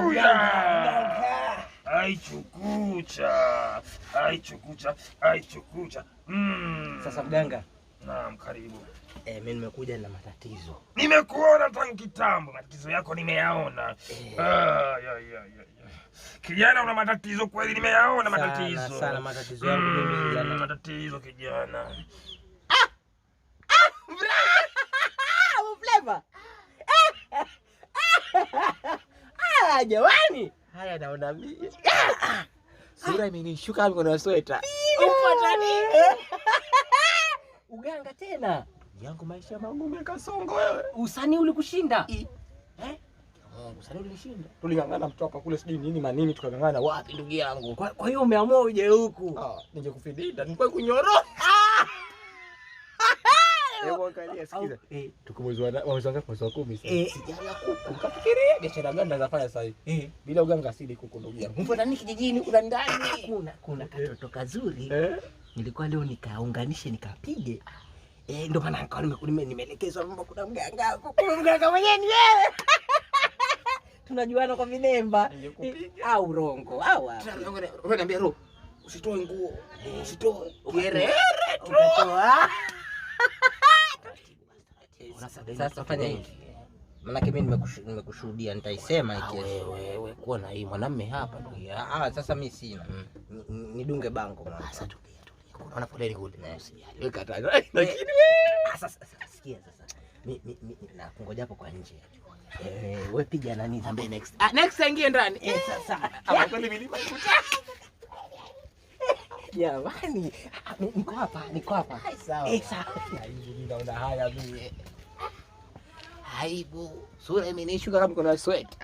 Mganga. Aichukucha. Sasa mganga. Naam, karibu. Mimi nimekuja na matatizo. Nimekuona tangu kitambo, matatizo yako nimeyaona. Kijana, una matatizo kweli, nimeyaona matatizo. Sana matatizo yangu mimi yana matatizo kijana. Flavor. Jamani. Haya naona mimi. Sura imenishuka mikono na sweta. Umpata nini? Uganga tena. Yangu maisha magumu Kasongo wewe. Usanii ulikushinda? Usanii ulinishinda. Tulingangana mtoka kule sijui nini manini tukangangana wapi ndugu yangu. Kwa hiyo umeamua uje huku. Nije kufidida, nilikuwa kunyoro. Hebu angalia sikiza. Tuko mwezi wa ngapi? Mwezi wa 10 sasa. Sijala kuku. Kafikiria biashara gani nafanya sasa hivi? Bila uganga asili kuku ndugu yangu. Mbona nini kijijini kuna ndani? Kuna katoto kazuri. Nilikuwa leo nikaunganishe nikapige. Ndio maana nimeelekezwa mambo kuna mganga hapo. Kuna mganga mwenyewe ni wewe. Tunajuana kwa vinemba. Au rongo. Au wapi? Wewe niambia roho. Usitoe nguo. Usitoe. Gerere tu. Sasa fanya hivi. Maana mimi nimekushuhudia nitaisema hiki. Wewe kuona hii mwanamume hapa ndugu. Sasa mimi sina. Nidunge bango mwana. Sasa tulia. Unaona foleni kule. Usijali. Weka tayari. Lakini wewe sasa sikia sasa. Mimi nakungoja hapo kwa nje. Wewe piga nani zambe next. Next ingie ndani. Sasa. Hapo kweli milima ikuta. Jamani, niko hapa. Sawa. Sawa. Naona haya mimi. Aibu. Sura imenishuka kama kuna sweat.